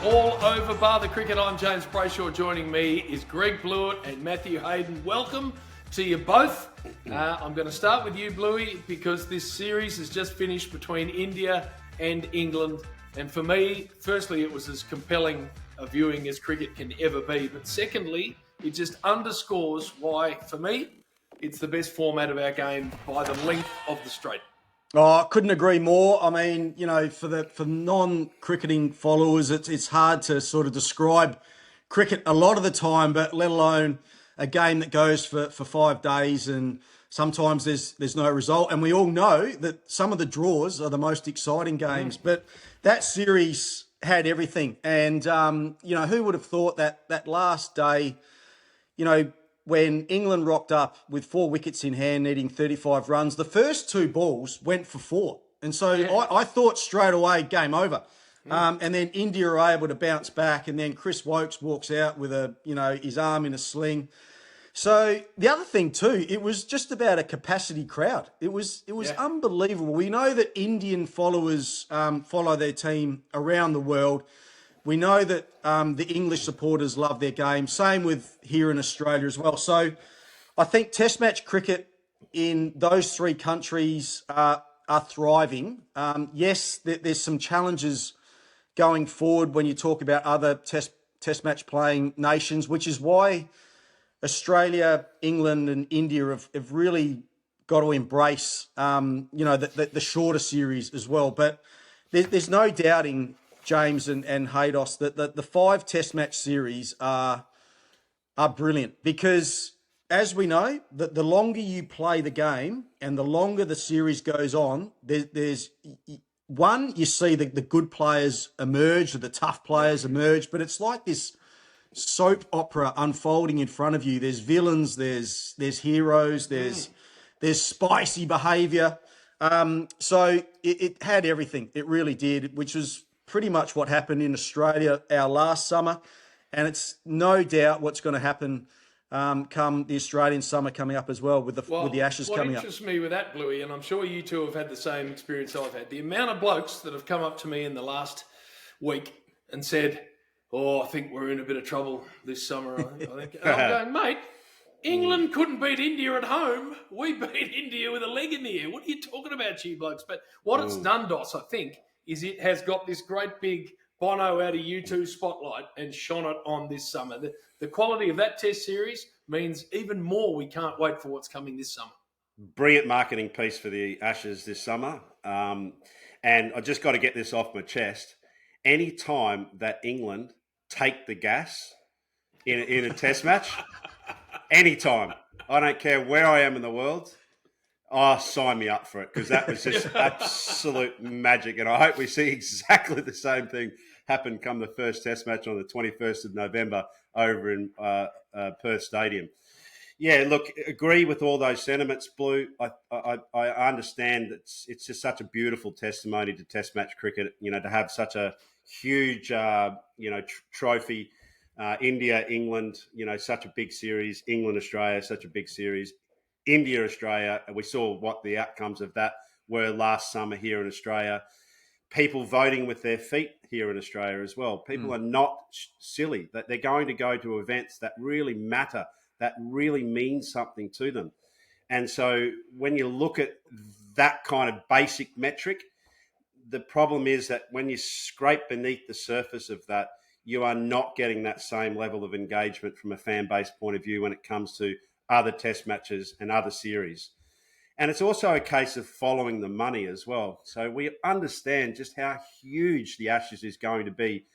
all over bar the cricket. I'm James Brayshaw. Joining me is Greg Blewett and Matthew Hayden. Welcome to you both. I'm going to start with you, Bluey, because this series has just finished between India and England. And for me, firstly, it was as compelling a viewing as cricket can ever be. But secondly, it just underscores why, for me, it's the best format of our game by the length of the straight. Oh, I couldn't agree more. I mean, you know, for non-cricketing followers, it's hard to sort of describe cricket a lot of the time, but let alone a game that goes for 5 days and sometimes there's no result. And we all know that some of the draws are the most exciting games, but that series had everything. And, you know, who would have thought that last day, you know, when England rocked up with 4 wickets in hand, needing 35 runs, the first 2 balls went for 4. And so I thought straight away, game over. And then India are able to bounce back, and then Chris Wokes walks out with his arm in a sling. So the other thing too, it was just about a capacity crowd. It was unbelievable. We know that Indian followers follow their team around the world. We know that the English supporters love their game. Same with here in Australia as well. So I think Test match cricket in those 3 countries are thriving. Yes, there's some challenges going forward when you talk about other test match playing nations, which is why Australia, England and India have really got to embrace, the shorter series as well. But there's no doubting, James and Haydos, that the 5 test match series are brilliant because, as we know, that the longer you play the game and the longer the series goes on, there's one, you see the good players emerge, or the tough players emerge, but it's like this soap opera unfolding in front of you. There's villains, there's heroes, there's spicy behaviour. So it had everything. It really did, which was pretty much what happened in Australia our last summer. And it's no doubt what's going to happen come the Australian summer coming up as well with the Ashes coming up. What interests me with that, Bluey, and I'm sure you two have had the same experience I've had, the amount of blokes that have come up to me in the last week and said, I think we're in a bit of trouble this summer. I think. And I'm going, mate, England couldn't beat India at home. We beat India with a leg in the air. What are you talking about, you blokes? But what it's done, Dos, I think, is it has got this great big Bono out of U2 spotlight and shone it on this summer. The quality of that test series means even more we can't wait for what's coming this summer. Brilliant marketing piece for the Ashes this summer. And I just got to get this off my chest. Any time that England take the gas in a test match, anytime, I don't care where I am in the world, sign me up for it, because that was just absolute magic. And I hope we see exactly the same thing happen come the first test match on the 21st of November over in Perth Stadium. Yeah, look, agree with all those sentiments, Blue. I understand it's just such a beautiful testimony to test match cricket, to have such a huge, trophy. India, England, such a big series. England, Australia, such a big series. India, Australia, we saw what the outcomes of that were last summer here in Australia. People voting with their feet here in Australia as well. People are not silly. That they're going to go to events that really matter, that really mean something to them. And so when you look at that kind of basic metric, the problem is that when you scrape beneath the surface of that, you are not getting that same level of engagement from a fan base point of view when it comes to other test matches and other series. And it's also a case of following the money as well. So we understand just how huge the Ashes is going to be,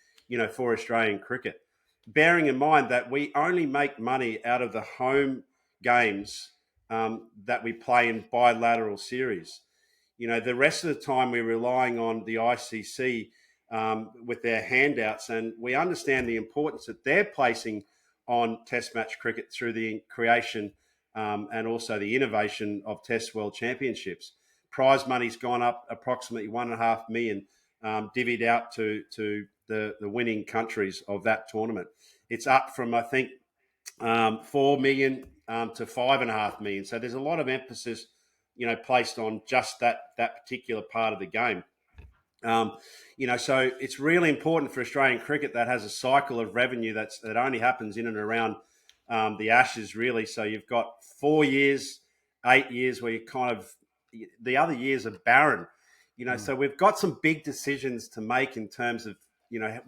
for Australian cricket. Bearing in mind that we only make money out of the home games that we play in bilateral series. The rest of the time we're relying on the ICC with their handouts, and we understand the importance that they're placing on Test match cricket through the creation and also the innovation of Test World Championships. Prize money's gone up approximately $1.5 million, divvied out to the winning countries of that tournament. It's up from, I think, 4 million to 5.5 million. So there's a lot of emphasis, placed on just that particular part of the game. So it's really important for Australian cricket that has a cycle of revenue that only happens in and around the Ashes, really. So you've got 4 years, 8 years where you the other years are barren. So we've got some big decisions to make in terms of,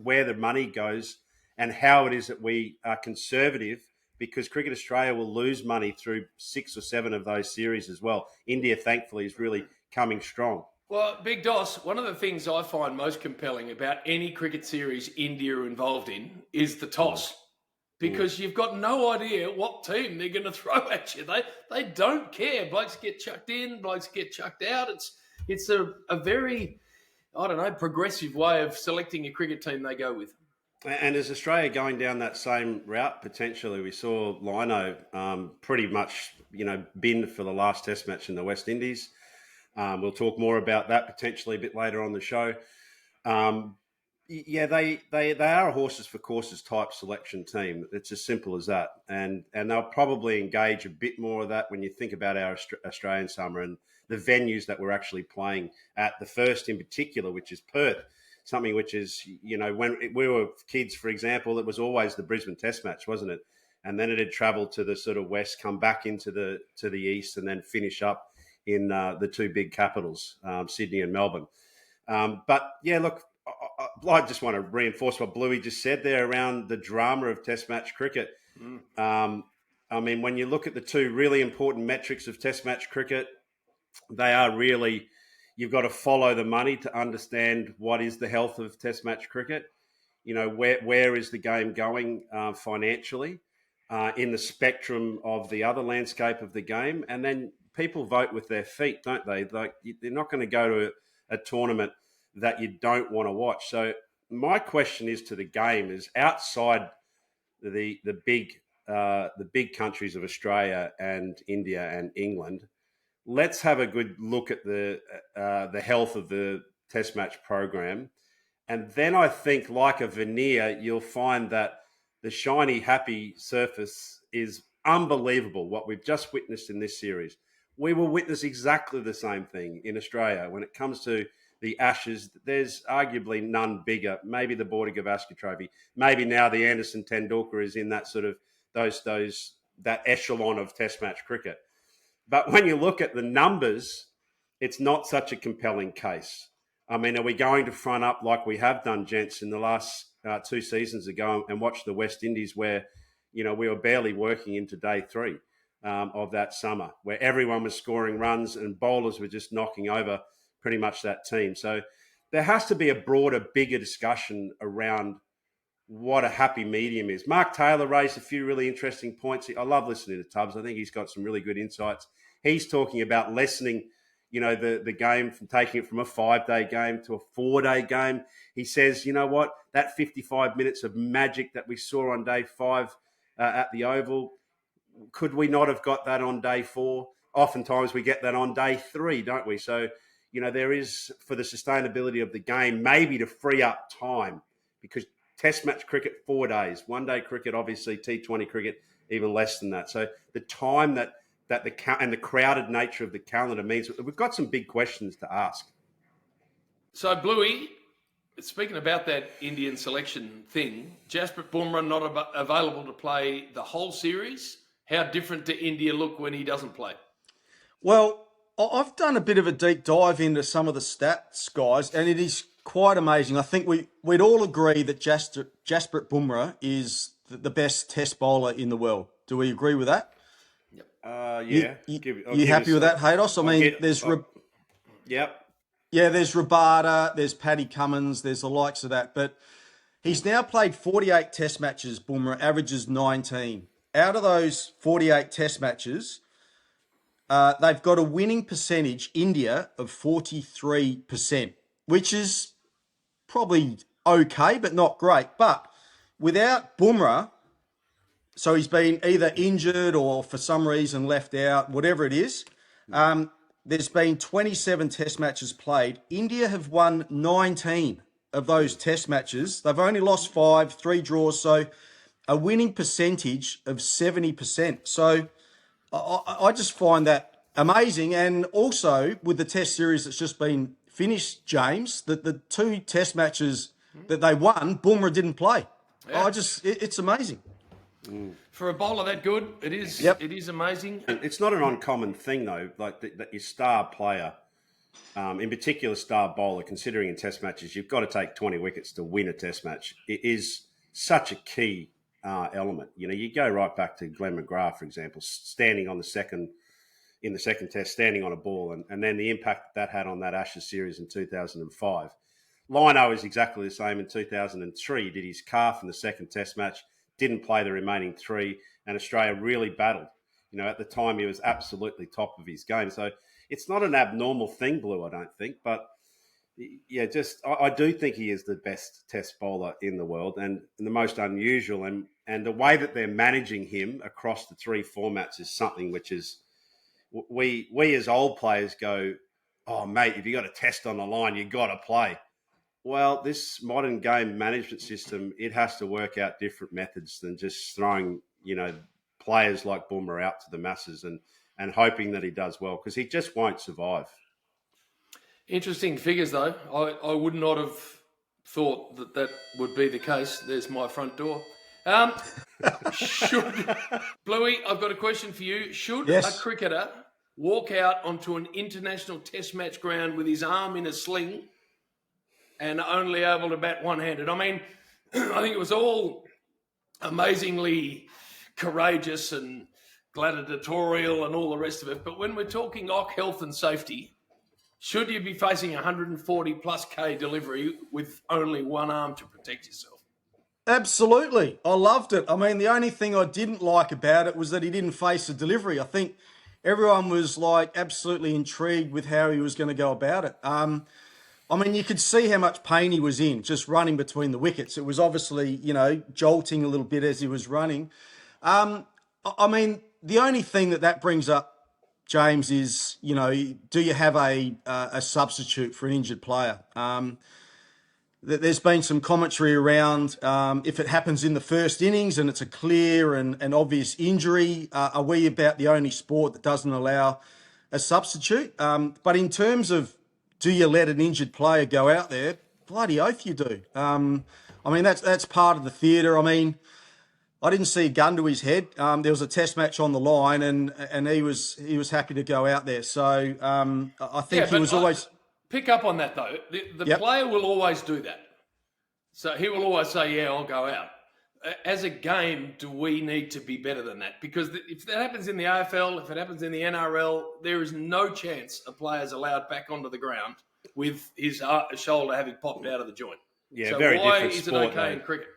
where the money goes and how it is that we are conservative, because Cricket Australia will lose money through 6 or 7 of those series as well. India, thankfully, is really coming strong. Well, Big Doss, one of the things I find most compelling about any cricket series India are involved in is the toss. Because you've got no idea what team they're going to throw at you. They don't care. Blokes get chucked in, blokes get chucked out. It's a very, progressive way of selecting a cricket team they go with. And is Australia going down that same route potentially? We saw Lyon pretty much, binned for the last Test match in the West Indies. We'll talk more about that potentially a bit later on the show. They are a horses for courses type selection team. It's as simple as that. And they'll probably engage a bit more of that when you think about our Australian summer and the venues that we're actually playing at. The first in particular, which is Perth, something which is, when we were kids, for example, it was always the Brisbane Test match, wasn't it? And then it had travelled to the sort of west, come back into the east, and then finish up in the two big capitals, Sydney and Melbourne. Look, I just want to reinforce what Bluey just said there around the drama of Test match cricket. When you look at the two really important metrics of Test match cricket, they are really, you've got to follow the money to understand what is the health of Test match cricket. Where is the game going financially in the spectrum of the other landscape of the game, and then people vote with their feet, don't they? Like, they're not going to go to a tournament that you don't want to watch. So my question is to the game is, outside the big countries of Australia and India and England, let's have a good look at the health of the Test match program. And then I think, like a veneer, you'll find that the shiny, happy surface is unbelievable, what we've just witnessed in this series. We will witness exactly the same thing in Australia. When it comes to the Ashes, there's arguably none bigger. Maybe the Border Gavaskar Trophy. Maybe now the Anderson Tendulkar is in that sort of that echelon of Test match cricket. But when you look at the numbers, it's not such a compelling case. Are we going to front up like we have done, gents, in the last 2 seasons ago and watch the West Indies where, we were barely working into day 3 of that summer, where everyone was scoring runs and bowlers were just knocking over pretty much that team. So there has to be a broader, bigger discussion around what a happy medium is. Mark Taylor raised a few really interesting points. I love listening to Tubbs. I think he's got some really good insights. He's talking about lessening, the game, from taking it from a 5-day game to a 4-day game. He says, that 55 minutes of magic that we saw on day 5 at the Oval, could we not have got that on day 4? Oftentimes we get that on day 3, don't we? So, there is, for the sustainability of the game, maybe to free up time, because Test match cricket, 4 days. 1-day cricket, obviously, T20 cricket, even less than that. So the time that the crowded nature of the calendar means we've got some big questions to ask. So, Bluey, speaking about that Indian selection thing, Jasprit Bumrah not available to play the whole series. How different to India look when he doesn't play? Well, I've done a bit of a deep dive into some of the stats, guys, and it is quite amazing. I think we'd all agree that Jasprit Bumrah is the best Test bowler in the world. Do we agree with that? Yeah. You happy with that, Haydos? Yep. Yeah, there's Rabada, there's Paddy Cummins, there's the likes of that. But he's now played 48 Test matches, Bumrah, averages 19. Out of those 48 Test matches, they've got a winning percentage, India, of 43%, which is probably okay, but not great. But without Bumrah, so he's been either injured or for some reason left out, whatever it is, there's been 27 Test matches played. India have won 19 of those Test matches. They've only lost 5, 3 draws, so a winning percentage of 70%. So I just find that amazing. And also with the Test series that's just been finish, James, that the 2 Test matches that they won, Bumrah didn't play. Yeah. It's amazing. For a bowler that good, it is. Yep. It is amazing. It's not an uncommon thing, though, like that your star player, in particular star bowler, considering in Test matches, you've got to take 20 wickets to win a Test match. It is such a key element. You know, you go right back to Glenn McGrath, for example, standing on in the second Test, standing on a ball, and then the impact that had on that Ashes series in 2005. Lyon is exactly the same in 2003. He did his calf in the second Test match, didn't play the remaining 3, and Australia really battled. You know, at the time, he was absolutely top of his game. So it's not an abnormal thing, Blue, I don't think. But, yeah, I do think he is the best Test bowler in the world and the most unusual. And the way that they're managing him across the 3 formats is something which is... We as old players go, oh, mate, if you got a Test on the line, you got to play. Well, this modern game management system, it has to work out different methods than just throwing, you know, players like Bumrah out to the masses and hoping that he does well, because he just won't survive. Interesting figures, though. I would not have thought that would be the case. There's my front door. Bluey, I've got a question for you. Should a cricketer walk out onto an international Test match ground with his arm in a sling and only able to bat one-handed? I mean, I think it was all amazingly courageous and gladiatorial and all the rest of it. But when we're talking health and safety, should you be facing 140 plus K delivery with only one arm to protect yourself? Absolutely. I loved it. I mean, the only thing I didn't like about it was that he didn't face a delivery. I think everyone was like absolutely intrigued with how he was going to go about it. I mean, you could see how much pain he was in just running between the wickets. It was obviously, you know, jolting a little bit as he was running. I mean, the only thing that brings up, James, is, you know, do you have a substitute for an injured player? There's been some commentary around if it happens in the first innings and it's a clear and obvious injury, are we about the only sport that doesn't allow a substitute? But in terms of do you let an injured player go out there? Bloody oath you do. I mean, that's part of the theatre. I mean, I didn't see a gun to his head. There was a Test match on the line, and he was happy to go out there. So I think he was always... Pick up on that, though. The player will always do that. So he will always say, yeah, I'll go out. As a game, do we need to be better than that? Because if that happens in the AFL, if it happens in the NRL, there is no chance a player's allowed back onto the ground with his shoulder having popped out of the joint. Yeah, so very why different is sport, it okay though. in cricket?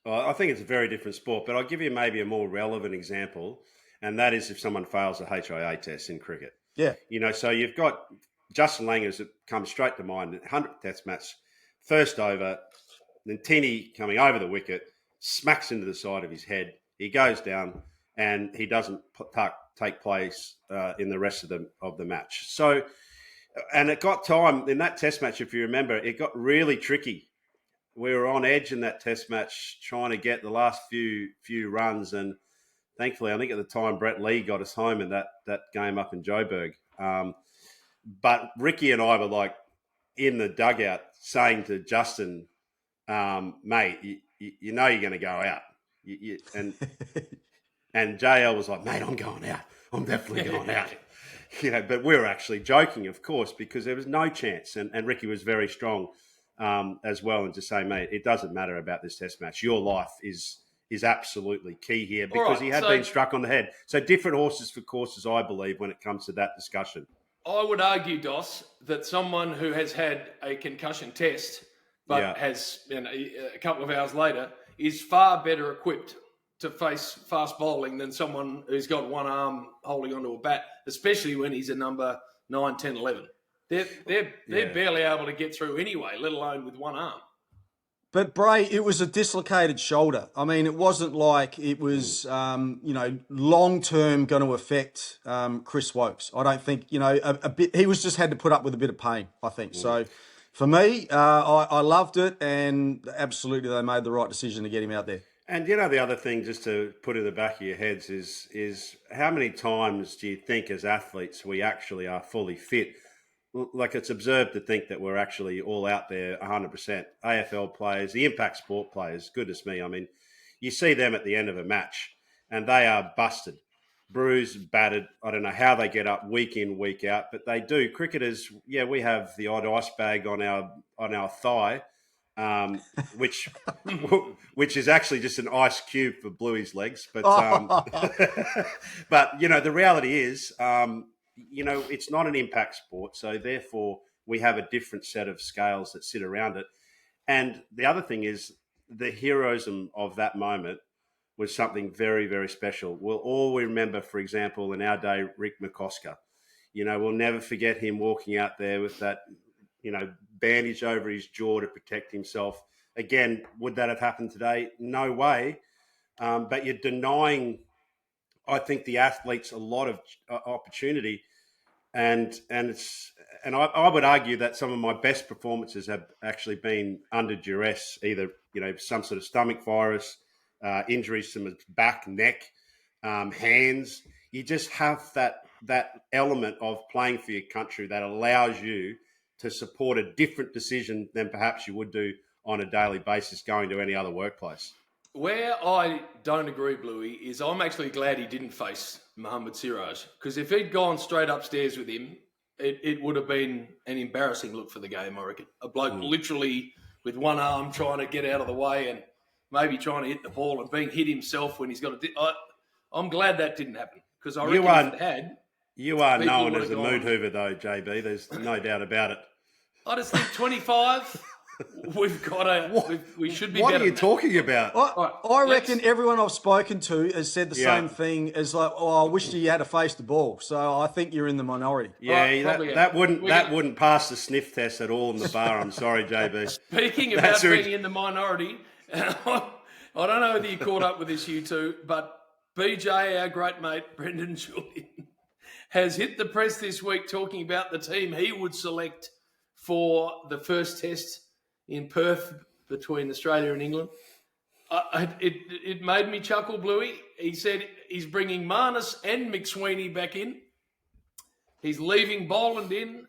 Well, I think it's a very different sport, but I'll give you maybe a more relevant example, and that is if someone fails a HIA test in cricket. Yeah. You know, so you've got Justin Langers that comes straight to mind, 100th Test match, first over, then Tinney coming over the wicket, smacks into the side of his head. He goes down, and he doesn't take place in the rest of the match. So, and it got time in that Test match. If you remember, it got really tricky. We were on edge in that Test match, trying to get the last few runs, and thankfully, I think at the time Brett Lee got us home in that game up in Joburg. But Ricky and I were like in the dugout saying to Justin, mate, you know you're going to go out. And JL was like, mate, I'm going out. I'm definitely going out. You know, but we were actually joking, of course, because there was no chance. And Ricky was very strong as well, and to say, mate, it doesn't matter about this Test match. Your life is absolutely key here, because he had been struck on the head. So different horses for courses, I believe, when it comes to that discussion. I would argue, Dos, that someone who has had a concussion test but has, you know, a couple of hours later, is far better equipped to face fast bowling than someone who's got one arm holding onto a bat, especially when he's a number 9, 10, 11. They're barely able to get through anyway, let alone with one arm. But Bray, it was a dislocated shoulder. I mean, it wasn't like it was, long term going to affect Chris Wokes. I don't think, a bit. He was just had to put up with a bit of pain, I think. So, for me, I loved it, and absolutely they made the right decision to get him out there. And the other thing, just to put in the back of your heads, is how many times do you think as athletes we actually are fully fit like it's absurd to think that we're actually all out there 100%. AFL players, the impact sport players, goodness me. I mean, you see them at the end of a match and they are busted, bruised, battered. I don't know how they get up week in, week out, but they do. Cricketers, yeah, we have the odd ice bag on our thigh, which which is actually just an ice cube for Bluey's legs. But but the reality is, it's not an impact sport, so therefore we have a different set of scales that sit around it. And the other thing is the heroism of that moment was something very, very special. We'll all remember, for example, in our day, Rick McCosker. We'll never forget him walking out there with that, bandage over his jaw to protect himself. Again, would that have happened today? No way. But you're denying, I think, the athletes a lot of opportunity. And I would argue that some of my best performances have actually been under duress, either some sort of stomach virus, injuries to my back, neck, hands. You just have that element of playing for your country that allows you to support a different decision than perhaps you would do on a daily basis going to any other workplace. Where I don't agree, Bluey, is I'm actually glad he didn't face Mohamed Siraj, because if he'd gone straight upstairs with him, it would have been an embarrassing look for the game, I reckon. A bloke literally with one arm trying to get out of the way and maybe trying to hit the ball and being hit himself when he's got to... I'm glad that didn't happen, because I reckon if it had... You are known as a mood hoover, though, JB. There's no doubt about it. I just think 25... We've got to... We should be What better are you talking about? I reckon everyone I've spoken to has said the same thing as like, I wish you had to face the ball. So I think you're in the minority. Yeah, that wouldn't pass the sniff test at all in the bar. I'm sorry, JB. Speaking about being in the minority, I don't know whether you caught up with this, you two, but BJ, our great mate, Brendan Julian, has hit the press this week talking about the team he would select for the first test in Perth between Australia and England. It made me chuckle, Bluey. He said he's bringing Marnus and McSweeney back in. He's leaving Boland in.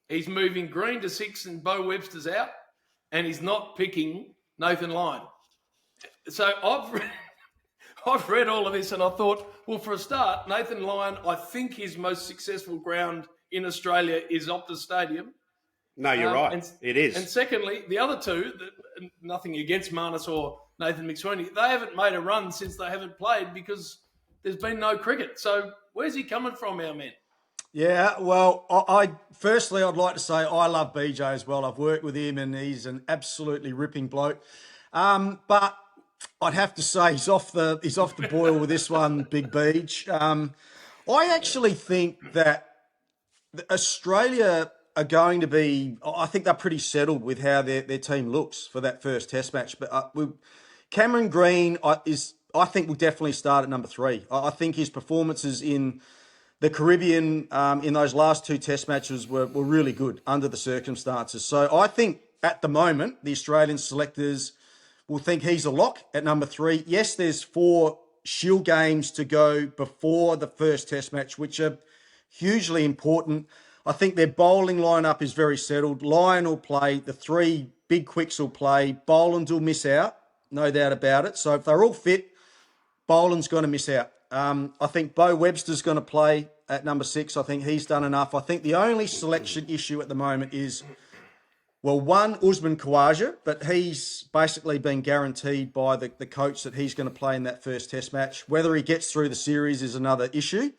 He's moving Green to 6 and Bo Webster's out. And he's not picking Nathan Lyon. So I've read all of this and I thought, well, for a start, Nathan Lyon, I think his most successful ground in Australia is Optus Stadium. No, you're right. It is. And secondly, the other two, nothing against Marnus or Nathan McSweeney, they haven't made a run since they haven't played because there's been no cricket. So where's he coming from, our man? Yeah, well, firstly, I'd like to say I love BJ as well. I've worked with him and he's an absolutely ripping bloke. But I'd have to say he's off the boil with this one, Big Beach. I actually think that Australia are going to be, I think they're pretty settled with how their team looks for that first test match. But Cameron Green I think will definitely start at number 3. I think his performances in the Caribbean in those last 2 test matches were really good under the circumstances. So I think at the moment, the Australian selectors will think he's a lock at number 3. Yes, there's 4 Shield games to go before the first test match, which are hugely important. I think their bowling lineup is very settled. Lyon will play. The 3 big quicks will play. Boland will miss out, no doubt about it. So if they're all fit, Boland's going to miss out. I think Bo Webster's going to play at number 6. I think he's done enough. I think the only selection issue at the moment is, well, one, Usman Khawaja, but he's basically been guaranteed by the coach that he's going to play in that first test match. Whether he gets through the series is another issue.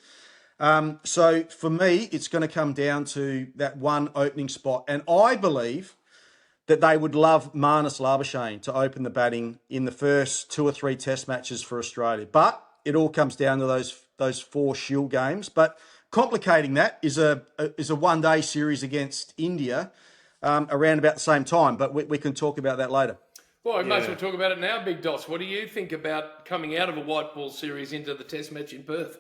So for me, it's going to come down to that one opening spot. And I believe that they would love Marnus Labuschagne to open the batting in the first 2 or 3 test matches for Australia. But it all comes down to those 4 Shield games. But complicating that is a one-day series against India around about the same time. But we can talk about that later. Well, we might as well talk about it now, Big Doss. What do you think about coming out of a white ball series into the test match in Perth?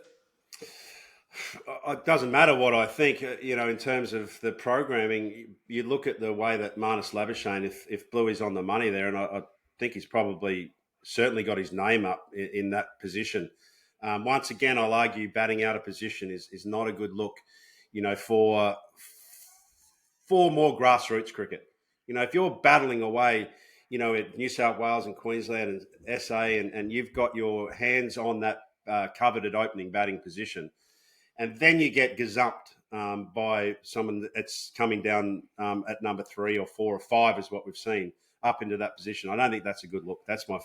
It doesn't matter what I think, in terms of the programming. You look at the way that Marnus Labuschagne, if Bluey's on the money there, and I think he's probably certainly got his name up in that position. Once again, I'll argue batting out of position is not a good look, for for more grassroots cricket. If you're battling away, at New South Wales and Queensland and SA, and you've got your hands on that coveted opening batting position, and then you get gazumped by someone that's coming down at number 3 or 4 or 5 is what we've seen up into that position. I don't think that's a good look. That's my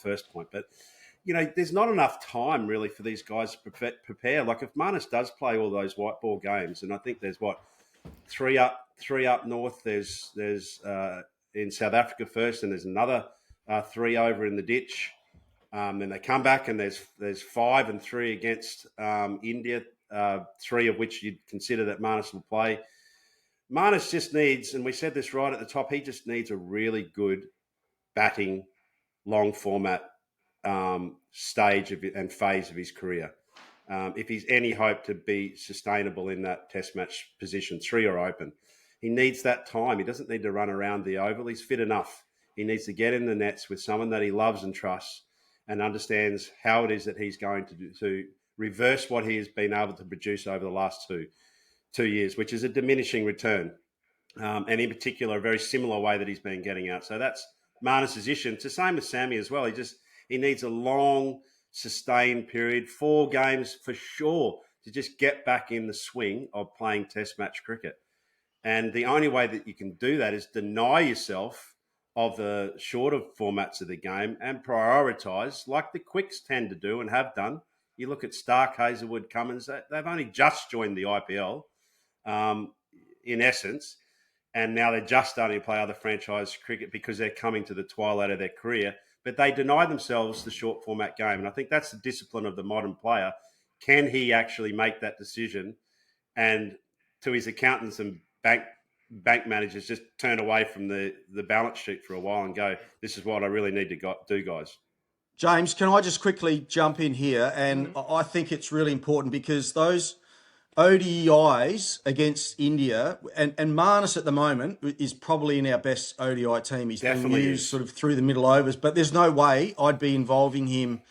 first point. But, there's not enough time really for these guys to prepare. Like if Marnus does play all those white ball games, and I think there's three up north, there's in South Africa first, and there's another 3 over in the ditch. Then they come back and there's 5 and 3 against India, 3 of which you'd consider that Marnus will play. Marnus just needs, and we said this right at the top, he just needs a really good batting, long format stage and phase of his career. If he's any hope to be sustainable in that test match position, 3 or open, he needs that time. He doesn't need to run around the oval. He's fit enough. He needs to get in the nets with someone that he loves and trusts and understands how it is that he's going to do, to reverse what he has been able to produce over the last two years, which is a diminishing return. And in particular, a very similar way that he's been getting out. So that's Marnus' issue. It's the same with Sammy as well. He needs a long, sustained period, 4 games for sure, to just get back in the swing of playing test match cricket. And the only way that you can do that is deny yourself of the shorter formats of the game and prioritise, like the Quicks tend to do and have done. You look at Stark, Hazelwood, Cummins, they've only just joined the IPL, in essence, and now they're just starting to play other franchise cricket because they're coming to the twilight of their career. But they deny themselves the short format game. And I think that's the discipline of the modern player. Can he actually make that decision? And to his accountants and bank managers, just turn away from the balance sheet for a while and go, this is what I really need to do, guys. James, can I just quickly jump in here? And I think it's really important because those ODIs against India, and Marnus at the moment is probably in our best ODI team. He's been used sort of through the middle overs, but there's no way I'd be involving him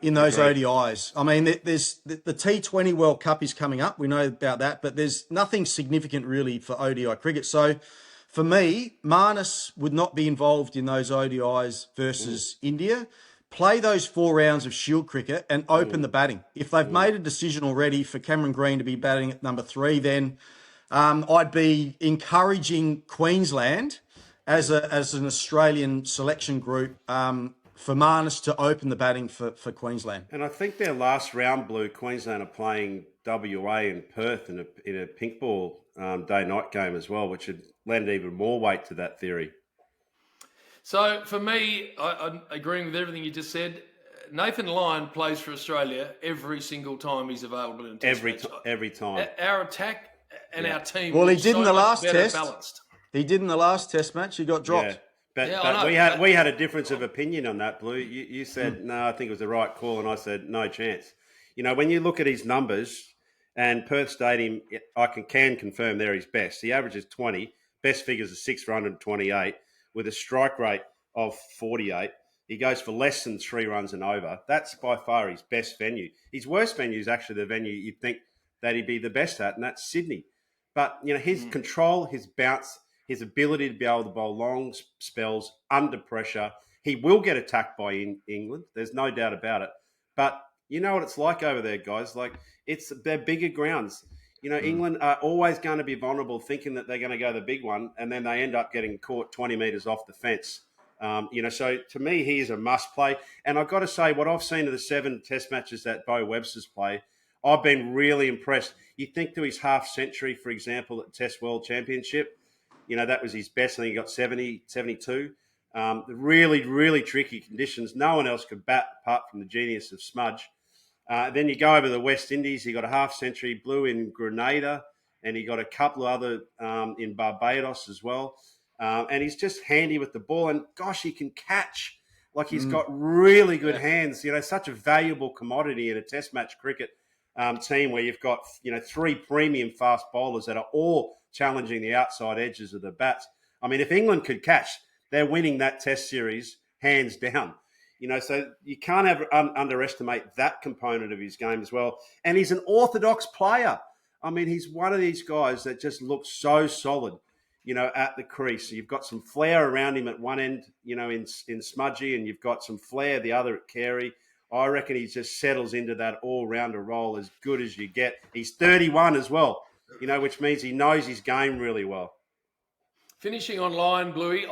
in those ODIs. I mean, there's the T20 World Cup is coming up. We know about that, but there's nothing significant really for ODI cricket. So for me, Marnus would not be involved in those ODIs versus India. Play those 4 rounds of Shield cricket and open the batting. If they've made a decision already for Cameron Green to be batting at number 3, then I'd be encouraging Queensland as an Australian selection group for Marnus to open the batting for Queensland. And I think their last round, Blue, Queensland are playing WA in Perth in a pink ball day-night game as well, which would lend even more weight to that theory. So for me, I'm agreeing with everything you just said. Nathan Lyon plays for Australia every single time he's available in a test match. Every time. Our attack and our team. Well, he did in the last test. Balanced. He did in the last test match. He got dropped. Yeah. But we had a difference of opinion on that, Blue. You said no, I think it was the right call, and I said no chance. When you look at his numbers, and Perth Stadium, I can confirm they're his best. He averages 20. Best figures are 6 for 128. With a strike rate of 48, he goes for less than 3 runs and over. That's by far his best venue. His worst venue is actually the venue you'd think that he'd be the best at, and that's Sydney. But, his control, his bounce, his ability to be able to bowl long spells under pressure, he will get attacked by England. There's no doubt about it. But you know what it's like over there, guys. Like, they're bigger grounds. England are always going to be vulnerable, thinking that they're going to go the big one, and then they end up getting caught 20 metres off the fence. So to me, he is a must play. And I've got to say, what I've seen of the 7 test matches that Bo Webster's played, I've been really impressed. You think to his half century, for example, at Test World Championship, that was his best. I think he got 70, 72. Really, really tricky conditions. No one else could bat apart from the genius of Smudge. Then you go over to the West Indies. He got a half century, Blue in Grenada, and he got a couple of other in Barbados as well. And he's just handy with the ball. And gosh, he can catch. Like, he's got really good hands. Such a valuable commodity in a Test match cricket team where you've got 3 premium fast bowlers that are all challenging the outside edges of the bats. I mean, if England could catch, they're winning that Test series hands down. So you can't underestimate that component of his game as well. And he's an orthodox player. I mean, he's one of these guys that just looks so solid, at the crease. So you've got some flair around him at one end, in Smudgy, and you've got some flair the other at Carey. I reckon he just settles into that all-rounder role as good as you get. He's 31 as well, which means he knows his game really well. Finishing on Lyon, Bluey,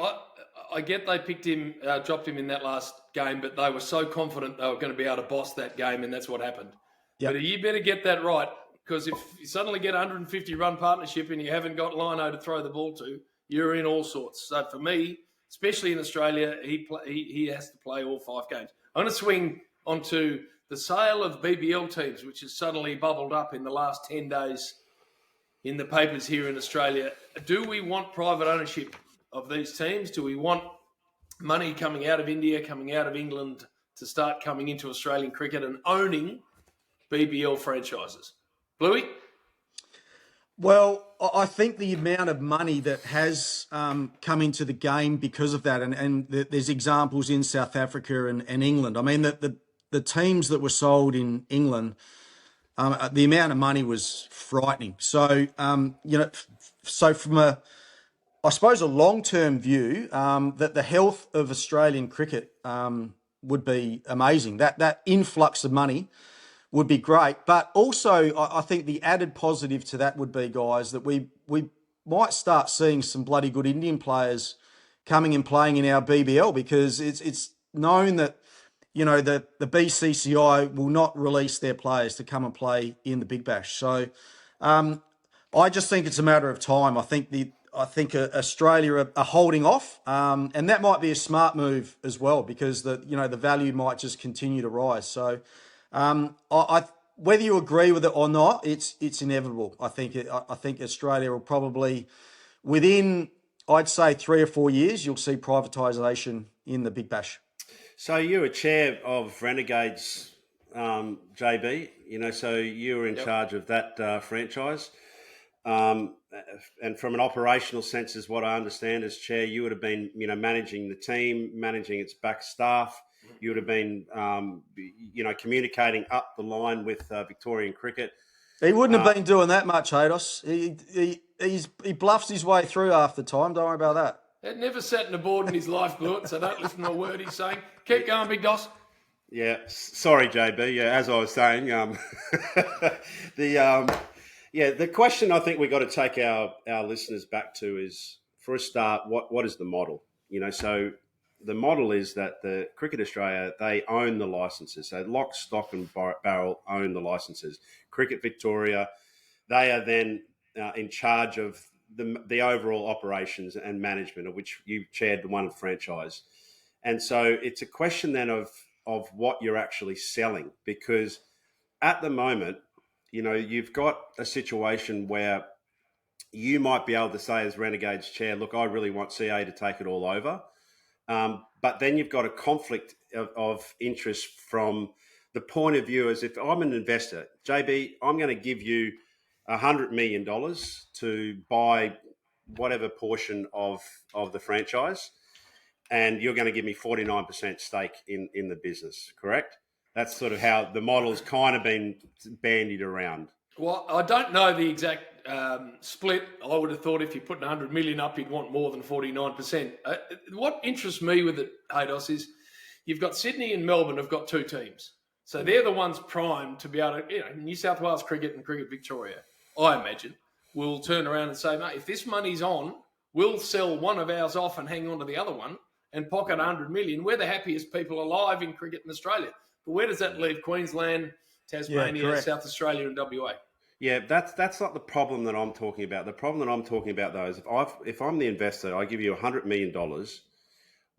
I get they picked him, dropped him in that last game, but they were so confident they were going to be able to boss that game, and that's what happened. Yep. But you better get that right, because if you suddenly get 150-run partnership and you haven't got Lino to throw the ball to, you're in all sorts. So for me, especially in Australia, he has to play all 5 games. I'm going to swing onto the sale of BBL teams, which has suddenly bubbled up in the last 10 days in the papers here in Australia. Do we want private ownership of these teams? Do we want money coming out of India, coming out of England to start coming into Australian cricket and owning BBL franchises? Bluey? Well, I think the amount of money that has come into the game because of that, and there's examples in South Africa and England. I mean, the teams that were sold in England, the amount of money was frightening. So, so from I suppose a long-term view, that the health of Australian cricket would be amazing. That influx of money would be great. But also, I think the added positive to that would be, guys, that we might start seeing some bloody good Indian players coming and playing in our BBL, because it's known that, the BCCI will not release their players to come and play in the Big Bash. So I just think it's a matter of time. I think Australia are holding off, and that might be a smart move as well, because the value might just continue to rise. So whether you agree with it or not, it's inevitable. I think Australia will probably, within, I'd say, 3 or 4 years, you'll see privatisation in the Big Bash. So you were chair of Renegades, JB. So you were in charge of that franchise. And from an operational sense, is what I understand as chair, you would have been, managing the team, managing its back staff. You would have been, communicating up the line with Victorian cricket. He wouldn't have been doing that much, Hados. He bluffs his way through half the time. Don't worry about that. He'd never sat in a board in his life, Blewett, so don't listen to a word he's saying. Keep going, Big Doss. Yeah, sorry, JB. Yeah, as I was saying, the question I think we got to take our listeners back to is, for a start, what is the model? So the model is that the Cricket Australia, they own the licenses. So lock, stock and barrel own the licenses. Cricket Victoria, they are then in charge of the overall operations and management, of which you chaired the one franchise. And so it's a question then of what you're actually selling, because at the moment, you've got a situation where you might be able to say as Renegades chair, look, I really want CA to take it all over. But then you've got a conflict of interest from the point of view as if I'm an investor. JB, I'm going to give you $100 million to buy whatever portion of the franchise, and you're going to give me 49% stake in the business, correct? That's sort of how the model's kind of been bandied around. Well, I don't know the exact split. I would have thought if you're putting 100 million up, you'd want more than 49%. What interests me with it, Hados, is you've got Sydney and Melbourne have got 2 teams. So they're the ones primed to be able to, New South Wales Cricket and Cricket Victoria, I imagine, will turn around and say, mate, if this money's on, we'll sell one of ours off and hang on to the other one and pocket 100 million. We're the happiest people alive in cricket in Australia. But where does that leave Queensland, Tasmania, South Australia and WA? Yeah, that's not the problem that I'm talking about. The problem that I'm talking about, though, is if I'm the investor, I give you $100 million.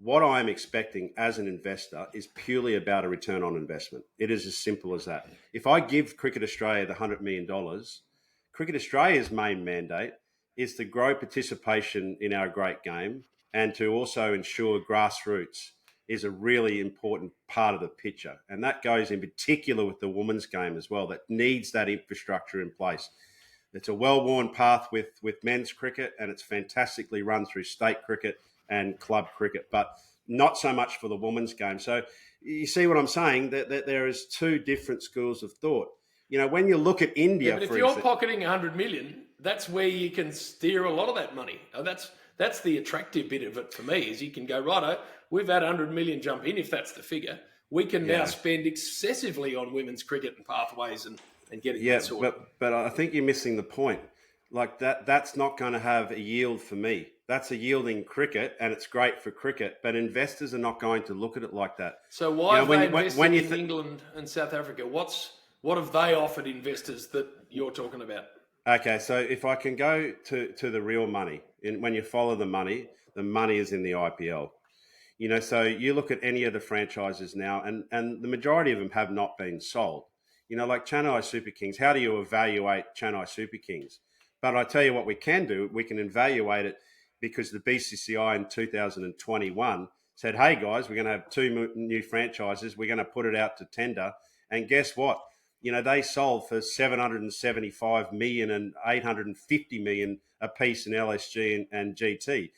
What I'm expecting as an investor is purely about a return on investment. It is as simple as that. If I give Cricket Australia the $100 million, Cricket Australia's main mandate is to grow participation in our great game and to also ensure grassroots is a really important part of the picture. And that goes in particular with the women's game as well, that needs that infrastructure in place. It's a well-worn path with men's cricket, and it's fantastically run through state cricket and club cricket, but not so much for the women's game. So you see what I'm saying, that there is 2 different schools of thought. When you look at India, but if for you're example, pocketing 100 million, that's where you can steer a lot of that money. That's the attractive bit of it for me, is you can go, righto, we've had 100 million jump in, if that's the figure. We can now spend excessively on women's cricket and pathways and getting that sorted. but I think you're missing the point. Like that's not going to have a yield for me. That's a yielding cricket, and it's great for cricket, but investors are not going to look at it like that. So why have they invested in England and South Africa? What have they offered investors that you're talking about? Okay, so if I can go to the real money, when you follow the money is in the IPL. So you look at any of the franchises now, and the majority of them have not been sold. Like Chennai Super Kings, how do you evaluate Chennai Super Kings? But I tell you what we can do, we can evaluate it because the BCCI in 2021 said, hey guys, we're going to have 2 new franchises. We're going to put it out to tender. And guess what? They sold for 775 million and 850 million a piece in LSG and GT.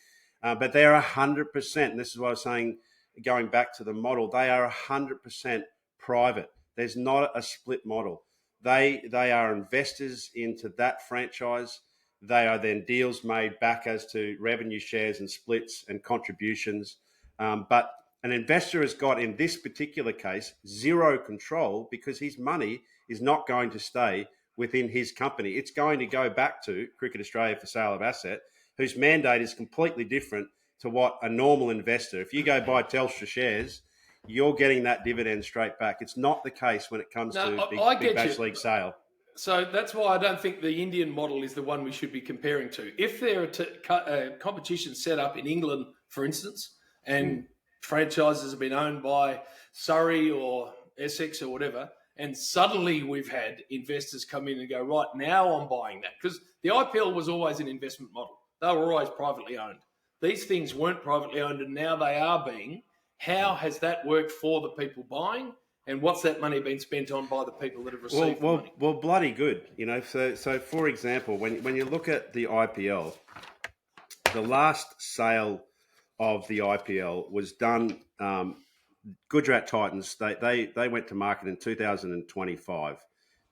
But they're 100%, and this is what I was saying, going back to the model, they are 100% private. There's not a split model. They are investors into that franchise. They are then deals made back as to revenue shares and splits and contributions. But an investor has got, in this particular case, zero control because his money is not going to stay within his company. It's going to go back to Cricket Australia for sale of asset, whose mandate is completely different to what a normal investor. If you go buy Telstra shares, you're getting that dividend straight back. It's not the case when it comes to big Bash League sale. So that's why I don't think the Indian model is the one we should be comparing to. If there are competitions set up in England, for instance, and franchises have been owned by Surrey or Essex or whatever, and suddenly we've had investors come in and go, right, now I'm buying that. Because the IPL was always an investment model. They were always privately owned. These things weren't privately owned, and now they are being. How has that worked for the people buying? And what's that money been spent on by the people that have received the money? Well, bloody good. So for example, when you look at the IPL, the last sale of the IPL was done. Gujarat Titans, they went to market in 2025.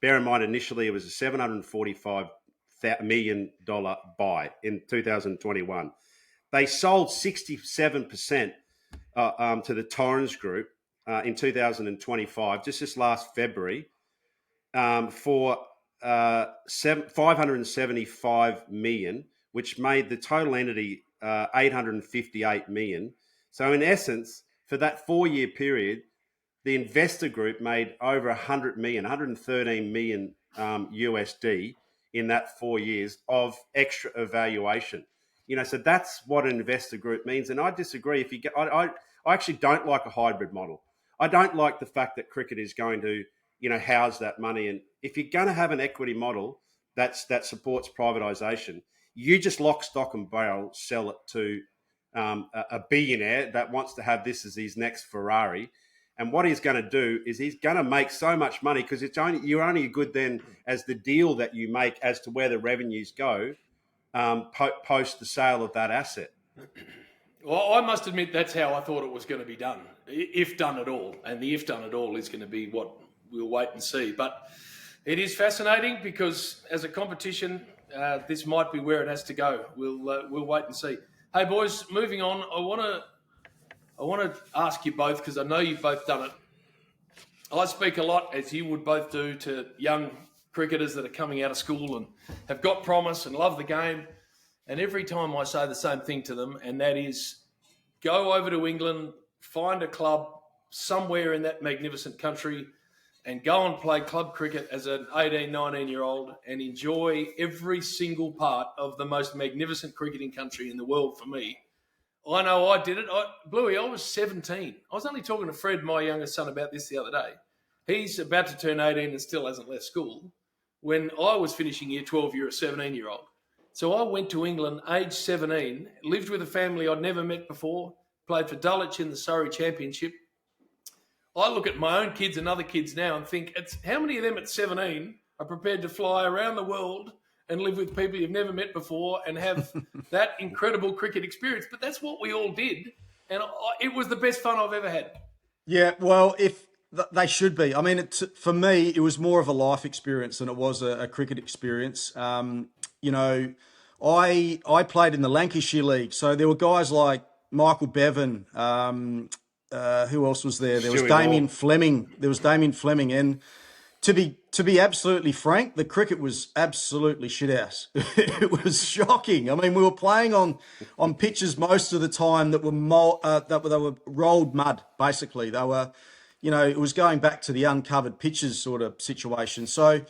Bear in mind, initially it was a $745 million buy in 2021. They sold 67% to the Torrens Group in 2025, just this last February, for 575 million, which made the total entity 858 million. So in essence, for that 4-year period, the investor group made over 100 million, 113 million USD in that 4 years of extra evaluation. So that's what an investor group means. And I disagree. I actually don't like a hybrid model. I don't like the fact that cricket is going to, house that money. And if you're going to have an equity model that supports privatisation, you just lock, stock and barrel sell it to a billionaire that wants to have this as his next Ferrari. And what he's going to do is he's going to make so much money because you're only good then as the deal that you make as to where the revenues go post the sale of that asset. Well, I must admit that's how I thought it was going to be done, if done at all. And the if done at all is going to be what we'll wait and see. But it is fascinating because as a competition, this might be where it has to go. We'll wait and see. Hey boys, moving on. I want to ask you both because I know you've both done it. I speak a lot, as you would both do, to young cricketers that are coming out of school and have got promise and love the game. And every time I say the same thing to them, and that is go over to England, find a club somewhere in that magnificent country and go and play club cricket as an 18, 19-year-old and enjoy every single part of the most magnificent cricketing country in the world for me. I know I did it. Bluey, I was 17. I was only talking to Fred, my youngest son, about this the other day. He's about to turn 18 and still hasn't left school. When I was finishing year 12, you're a 17-year-old. So I went to England, age 17, lived with a family I'd never met before, played for Dulwich in the Surrey Championship. I look at my own kids and other kids now and think, how many of them at 17 are prepared to fly around the world and live with people you've never met before and have that incredible cricket experience? But that's what we all did, and it was the best fun I've ever had. Yeah, well, if They should be. I mean, for me, it was more of a life experience than it was a cricket experience. You know, I played in the Lancashire League, so there were guys like Michael Bevan. Who else was there? There was Stewie Damien Law. Fleming. And to be absolutely frank, the cricket was absolutely shit house. It was shocking. I mean, we were playing on pitches most of the time that were they were rolled mud. Basically, they were, it was going back to the uncovered pitches sort of situation. So,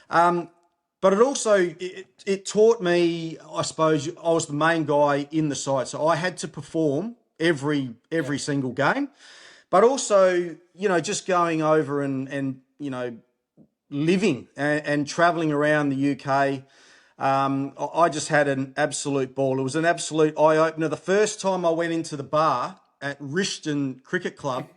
but it also it taught me, I suppose, I was the main guy in the side, so I had to perform every single game. But also, just going over and living and traveling around the UK, I just had an absolute ball. It was an absolute eye opener. The first time I went into the bar at Rishton Cricket Club,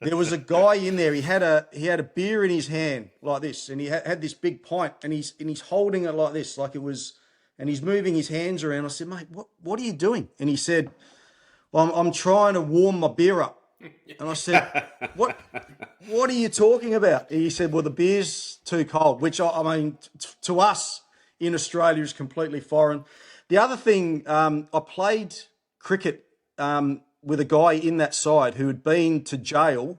there was a guy in there. He had a beer in his hand like this, and he had this big pint, and he's holding it like this, like it was, and he's moving his hands around. I said, "Mate, what are you doing?" And he said, "Well, I'm trying to warm my beer up." And I said, "What are you talking about?" He said, "Well, the beer's too cold," which I mean, to us in Australia is completely foreign. The other thing, I played cricket with a guy in that side who had been to jail.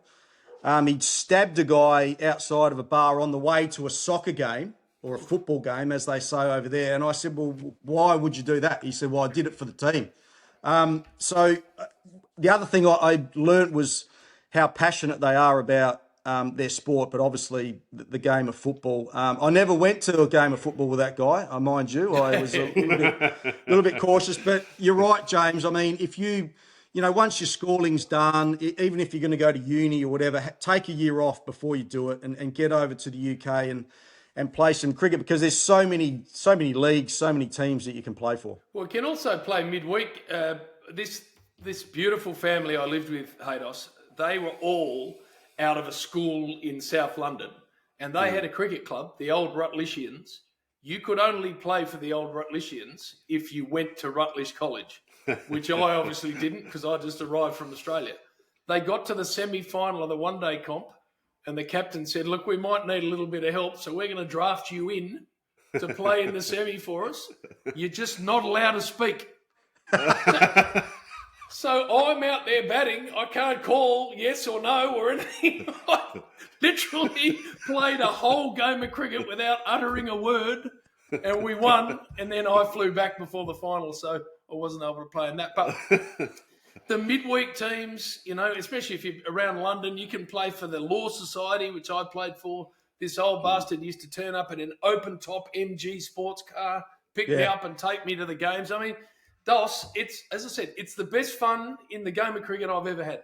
He'd stabbed a guy outside of a bar on the way to a soccer game or a football game, as they say over there. And I said, "Well, why would you do that?" He said, "Well, I did it for the team." So the other thing I learnt was how passionate they are about their sport, but obviously the game of football. I never went to a game of football with that guy, mind you. I was a little bit cautious, but you're right, James. I mean, if once your schooling's done, even if you're going to go to uni or whatever, take a year off before you do it and get over to the UK and play some cricket, because there's so many leagues, so many teams that you can play for. Well, you can also play midweek. This beautiful family I lived with, Haydos, they were all out of a school in South London, and they had a cricket club, the Old Rutlishians. You could only play for the Old Rutlishians if you went to Rutlish College, which I obviously didn't because I just arrived from Australia. They got to the semi-final of the one-day comp, and the captain said, "Look, we might need a little bit of help, so we're going to draft you in to play in the semi for us. You're just not allowed to speak." So I'm out there batting. I can't call yes or no or anything. I literally played a whole game of cricket without uttering a word, and we won. And then I flew back before the final, so I wasn't able to play in that. But the midweek teams, especially if you're around London, you can play for the Law Society, which I played for. This old bastard used to turn up in an open-top MG sports car, pick me up and take me to the games. I mean, Dos, as I said, it's the best fun in the game of cricket I've ever had.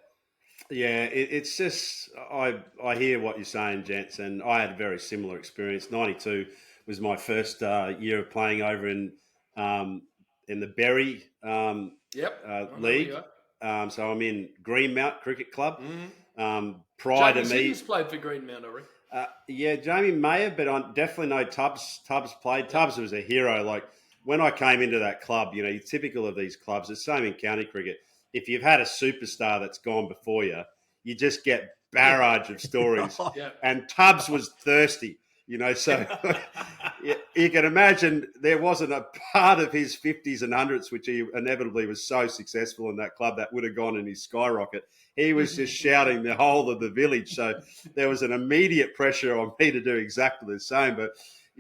Yeah, it's just, I hear what you're saying, gents, and I had a very similar experience. 92 was my first year of playing over in the Berry League. So I'm in Greenmount Cricket Club. Prior Jamie to me, Singers played for Greenmount already. Yeah, Jamie may have, but I definitely know Tubbs. Tubbs played. Tubbs was a hero. Like, when I came into that club, you're typical of these clubs. It's the same in county cricket. If you've had a superstar that's gone before you, you just get barrage of stories. And Tubbs was thirsty, so you can imagine there wasn't a part of his 50s and 100s, which he inevitably was so successful in that club, that would have gone in his skyrocket. He was just shouting the whole of the village. So there was an immediate pressure on me to do exactly the same. But,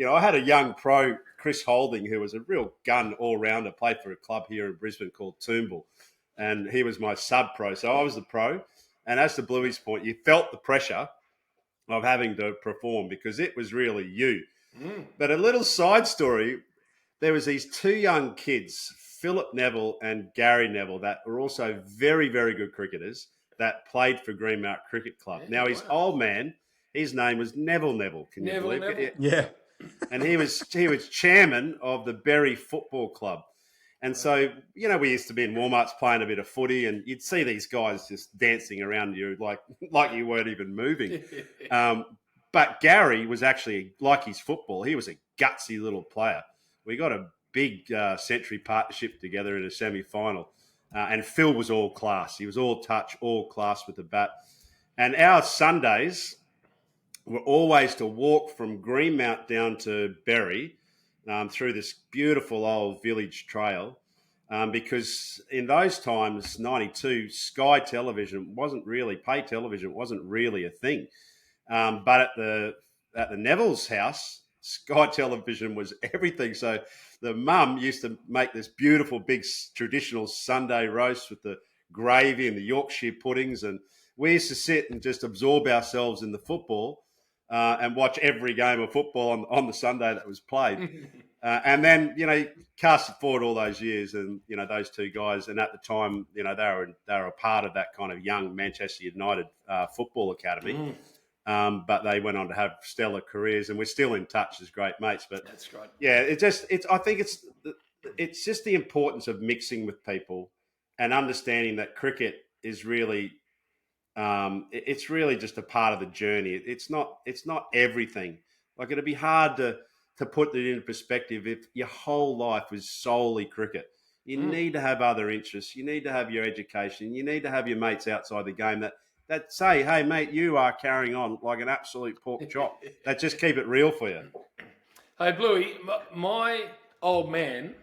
I had a young pro, Chris Holding, who was a real gun all-rounder, played for a club here in Brisbane called Toombul. And he was my sub-pro. So I was the pro. And as to Bluey's point, you felt the pressure of having to perform because it was really you. But a little side story, there was these two young kids, Philip Neville and Gary Neville, that were also very, very good cricketers that played for Greenmount Cricket Club. Now, his old man, his name was Neville Neville. Can you believe it? Yeah. And he was chairman of the Berry Football Club. And so, we used to be in warm-ups playing a bit of footy, and you'd see these guys just dancing around you like you weren't even moving. But Gary was actually, like his football, he was a gutsy little player. We got a big century partnership together in a semi-final. And Phil was all class. He was all touch, all class with the bat. And our Sundays were always to walk from Greenmount down to Berry through this beautiful old village trail. Because in those times, 92, Sky Television wasn't really, pay television wasn't really a thing. But at the Neville's house, Sky Television was everything. So the mum used to make this beautiful big traditional Sunday roast with the gravy and the Yorkshire puddings. And we used to sit and just absorb ourselves in the football and watch every game of football on the Sunday that was played. And then, cast it forward all those years and, those two guys. And at the time, they were a part of that kind of young Manchester United football academy. But they went on to have stellar careers and we're still in touch as great mates. But that's great. Yeah, I think it's just the importance of mixing with people and understanding that cricket is really, it's really just a part of the journey. It's not everything. Like it'd be hard to put it into perspective if your whole life was solely cricket. You need to have other interests. You need to have your education. You need to have your mates outside the game that say, hey, mate, you are carrying on like an absolute pork chop. That just keep it real for you. Hey, Bluey, my old man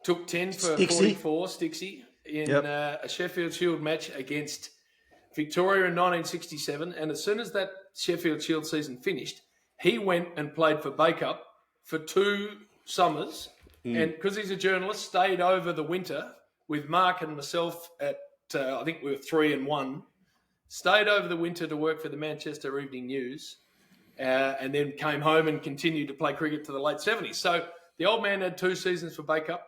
took 10 for 44, Stixie, in a Sheffield Shield match against Victoria in 1967. And as soon as that Sheffield Shield season finished, he went and played for Bacup for 2 summers. And because he's a journalist, stayed over the winter with Mark and myself at, I think we were 3 and 1. Stayed over the winter to work for the Manchester Evening News. And then came home and continued to play cricket to the late 70s. So the old man had 2 seasons for Bacup.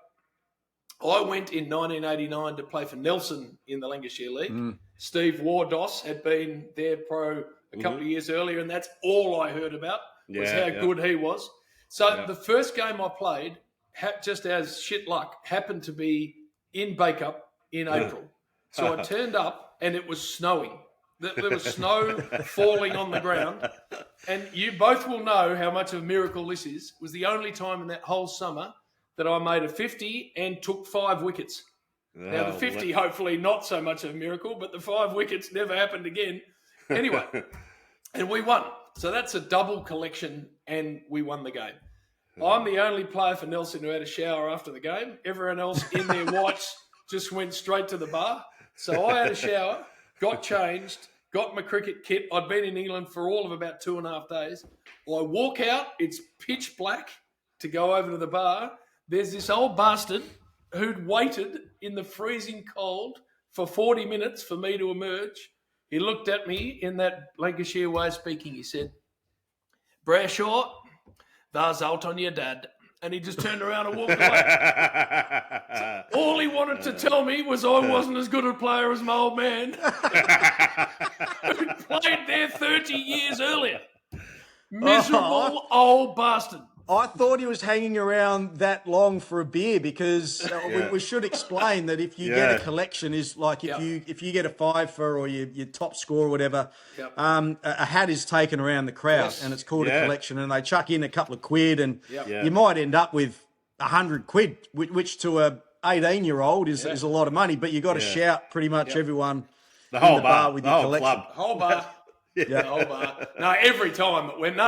I went in 1989 to play for Nelson in the Lancashire League. Steve Wardos had been their pro a couple of years earlier, and that's all I heard about was how good he was. So the first game I played, just as shit luck, happened to be in Bacup in April. So I turned up and it was snowing. There was snow falling on the ground. And you both will know how much of a miracle this is. It was the only time in that whole summer that I made a 50 and took 5 wickets. Now, the 50, hopefully not so much of a miracle, but the 5 wickets never happened again. Anyway, and we won. So that's a double collection, and we won the game. I'm the only player for Nelson who had a shower after the game. Everyone else in their whites just went straight to the bar. So I had a shower, got changed, got my cricket kit. I'd been in England for all of about 2.5 days. I walk out, it's pitch black to go over to the bar. There's this old bastard who'd waited in the freezing cold for 40 minutes for me to emerge. He looked at me in that Lancashire way of speaking. He said, Brayshaw, there's out on your dad. And he just turned around and walked away. So all he wanted to tell me was I wasn't as good a player as my old man who played there 30 years earlier. Miserable old bastard. I thought he was hanging around that long for a beer because we should explain that if you get a collection is like if you get a 5 for or your top score or whatever, a hat is taken around the crowd and it's called a collection and they chuck in a couple of quid and you might end up with 100 quid, which to a 18-year-old is a lot of money, but you got to shout pretty much everyone the whole in the bar with your collection. Club. Whole bar. The whole bar. No, every time it went,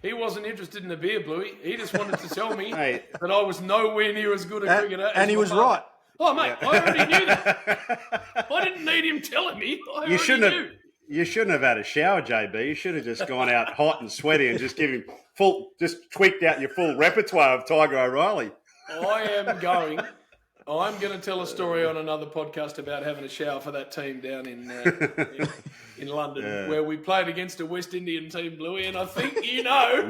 he wasn't interested in the beer, Bluey. He just wanted to tell me that I was nowhere near as good a cricketer as and he was right. Oh, mate, I already knew that. I didn't need him telling me. You shouldn't have had a shower, JB. You should have just gone out hot and sweaty and just just tweaked out your full repertoire of Tiger O'Reilly. I'm going to tell a story on another podcast about having a shower for that team down in London, where we played against a West Indian team, Bluey, and I think you know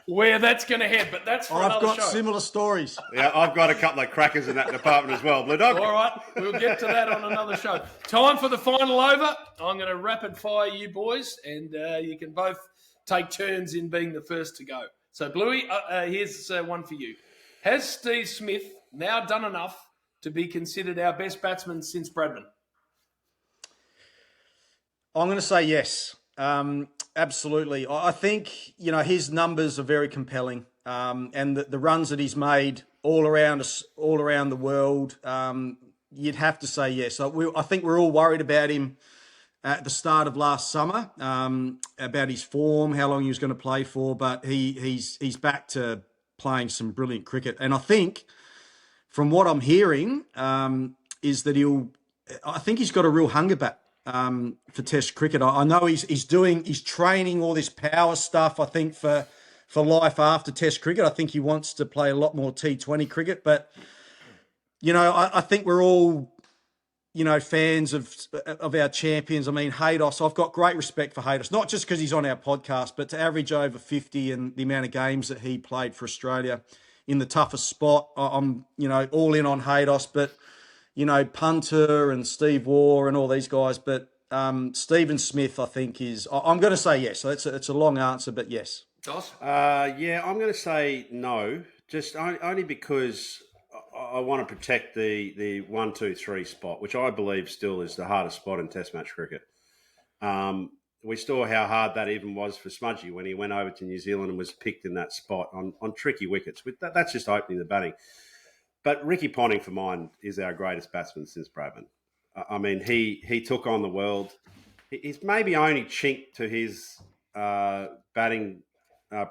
where that's going to head, but that's for another show. I've got similar stories. Yeah, I've got a couple of crackers in that department as well, Blue Dog. All right, we'll get to that on another show. Time for the final over. I'm going to rapid fire you boys, and you can both take turns in being the first to go. So, Bluey, here's one for you. Has Steve Smith now done enough to be considered our best batsman since Bradman? I'm going to say yes, absolutely. I think, his numbers are very compelling, and the runs that he's made all around us, all around the world, you'd have to say yes. I think we're all worried about him at the start of last summer about his form, how long he was going to play for, but he's back to playing some brilliant cricket. And I think, from what I'm hearing, is that I think he's got a real hunger back for Test cricket. I know he's training all this power stuff, I think, for life after Test cricket. I think he wants to play a lot more T20 cricket, but I think we're all fans of our champions. I mean, Haydos, I've got great respect for Haydos, not just because he's on our podcast, but to average over 50 and the amount of games that he played for Australia in the toughest spot. I'm, all in on Haydos, but, Punter and Steve Waugh and all these guys. But Stephen Smith, I think, I'm going to say yes. So it's a long answer, but yes. Josh? Yeah, I'm going to say no, just only because I want to protect the 1, 2, 3 spot, which I believe still is the hardest spot in Test match cricket. We saw how hard that even was for Smudgy when he went over to New Zealand and was picked in that spot on tricky wickets. That's just opening the batting. But Ricky Ponting, for mine, is our greatest batsman since Bradman. I mean, he took on the world. His maybe only chink to his batting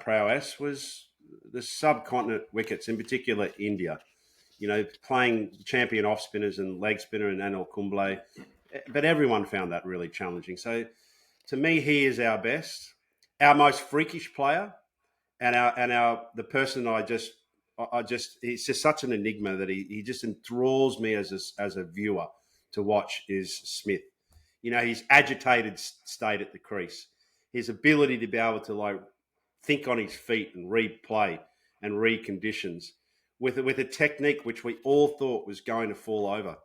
prowess was the subcontinent wickets, in particular India. Playing champion off spinners and leg spinner and Anil Kumble. But everyone found that really challenging. So to me, he is our best, our most freakish player, and the person he's just such an enigma that he just enthralls me as a viewer to watch is Smith. His agitated state at the crease, his ability to be able to think on his feet and read play and read conditions. With a technique which we all thought was going to fall over.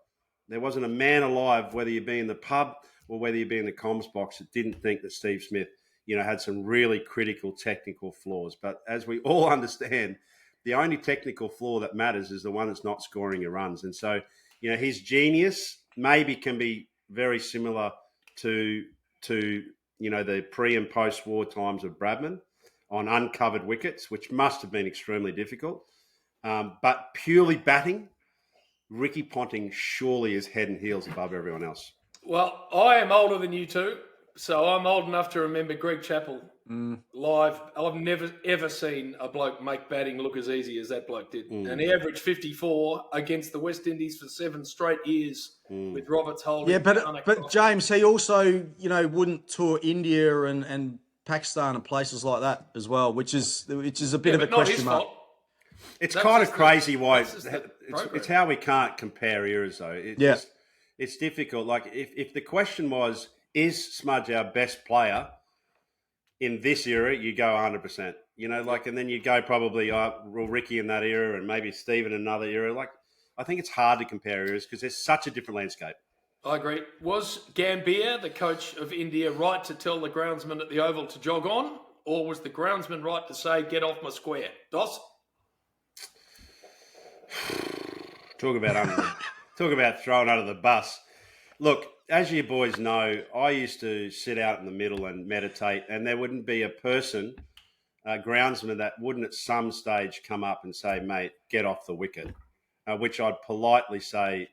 There wasn't a man alive, whether you be in the pub or whether you be in the comms box, that didn't think that Steve Smith, had some really critical technical flaws. But as we all understand, the only technical flaw that matters is the one that's not scoring your runs. And so, his genius maybe can be very similar to the pre and post-war times of Bradman on uncovered wickets, which must have been extremely difficult. But purely batting, Ricky Ponting surely is head and heels above everyone else. Well, I am older than you two, so I'm old enough to remember Greg Chappell live. I've never, ever seen a bloke make batting look as easy as that bloke did. And he averaged 54 against the West Indies for 7 straight years with Roberts holding. Yeah, but James, he also, wouldn't tour India and Pakistan and places like that as well, which is a bit of a question mark. Fault. It's kind of crazy why it's how we can't compare eras, though. It's difficult. Like, if the question was, is Smudge our best player in this era, you go 100%. And then you go probably Ricky in that era and maybe Steve in another era. I think it's hard to compare eras because there's such a different landscape. I agree. Was Gambhir, the coach of India, right to tell the groundsman at the Oval to jog on? Or was the groundsman right to say, get off my square? Dos? Talk about thrown under the bus. Look, as you boys know, I used to sit out in the middle and meditate, and there wouldn't be a person, a groundsman, that wouldn't at some stage come up and say, mate, get off the wicket, which I'd politely say,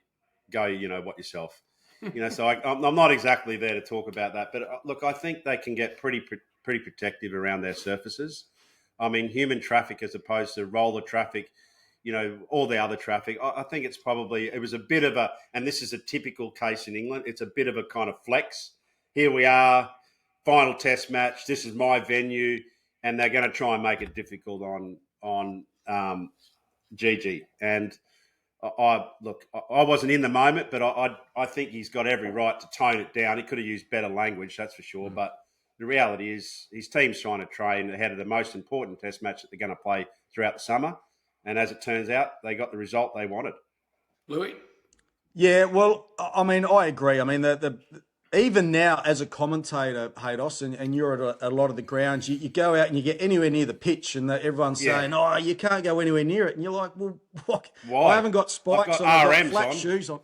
go, what yourself. So I'm not exactly there to talk about that. But look, I think they can get pretty protective around their surfaces. I mean, human traffic as opposed to roller traffic, all the other traffic. I think it was a bit of and this is a typical case in England, it's a bit of a kind of flex. Here we are, final test match, this is my venue, and they're going to try and make it difficult on Gigi. And I wasn't in the moment, but I think he's got every right to tone it down. He could have used better language, that's for sure. But the reality is his team's trying to train ahead of the most important test match that they're going to play throughout the summer. And as it turns out, they got the result they wanted. Louis? Yeah, well, I mean, I agree. I mean, even now as a commentator, Haydos, and you're at a lot of the grounds, you go out and you get anywhere near the pitch and everyone's saying, oh, you can't go anywhere near it. And you're like, well, what? Why? I haven't got spikes on, I've got flat on. shoes on.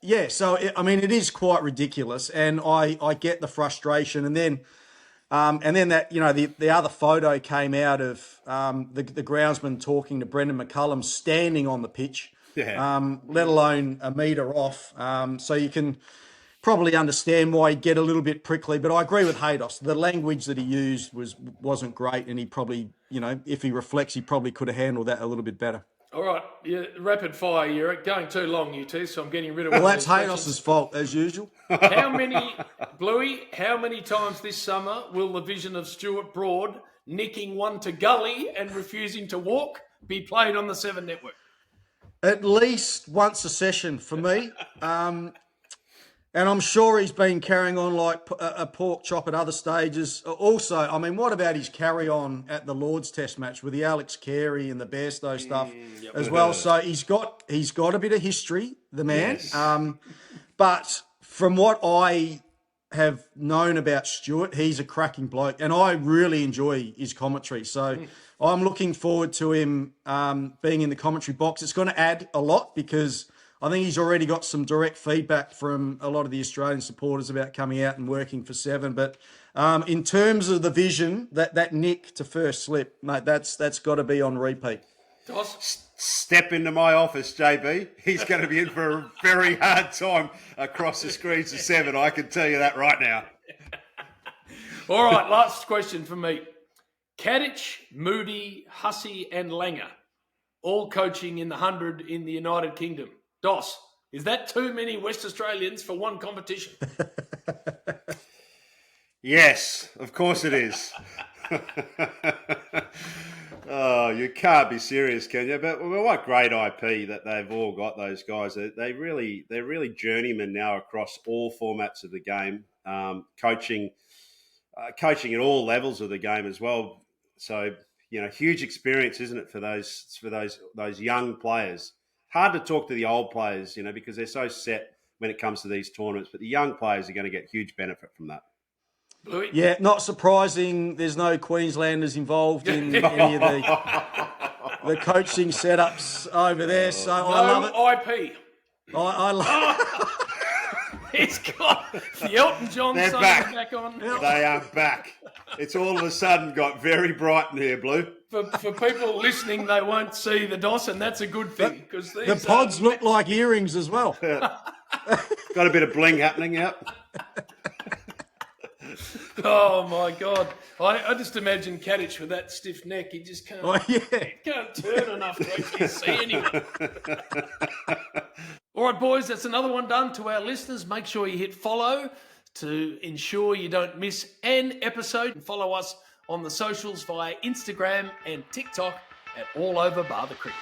Yeah, so, it is quite ridiculous. And I get the frustration. And then that, the other photo came out of the groundsman talking to Brendan McCullum standing on the pitch, let alone a metre off. So you can probably understand why he'd get a little bit prickly. But I agree with Haydos. The language that he used wasn't great, and he probably, if he reflects, he probably could have handled that a little bit better. All right, rapid fire. You're going too long, you two, so I'm getting rid of Well, all that's these questions. Haydos's fault, as usual. How many times this summer will the vision of Stuart Broad nicking one to gully and refusing to walk be played on the Seven Network? At least once a session for me. And I'm sure he's been carrying on like a pork chop at other stages. Also, I mean, what about his carry-on at the Lord's Test match with the Alex Carey and the Bairstow stuff as well? So he's got a bit of history, the man. Yes. But from what I have known about Stuart, he's a cracking bloke, and I really enjoy his commentary. So I'm looking forward to him being in the commentary box. It's going to add a lot because I think he's already got some direct feedback from a lot of the Australian supporters about coming out and working for Seven. But in terms of the vision, that nick to first slip, mate, that's got to be on repeat. Step into my office, JB. He's going to be in for a very hard time across the screens of Seven. I can tell you that right now. All right, last question for me. Kadich, Moody, Hussey and Langer, all coaching in the 100 in the United Kingdom. Dos, is that too many West Australians for one competition? Yes, of course it is. Oh, you can't be serious, can you? But what great IP that they've all got, those guys. They're really journeymen now across all formats of the game, coaching at all levels of the game as well. So, huge experience, isn't it, for those young players? Hard to talk to the old players, because they're so set when it comes to these tournaments. But the young players are going to get huge benefit from that. Bluey? Yeah, not surprising. There's no Queenslanders involved in any of the coaching setups over there. So I love it. IP. I love It's got the Elton John They're song back on. They are back. It's all of a sudden got very bright in here, Blue. For people listening, they won't see the DOS, and that's a good thing. Because the pods look like earrings as well. Got a bit of bling happening out. Oh, my God. I just imagine Kadich with that stiff neck. He just can't, he can't turn enough to actually see anyone. All right, boys, that's another one done. To our listeners, make sure you hit follow to ensure you don't miss an episode. And follow us on the socials via Instagram and TikTok at All Over Bar the Cricket.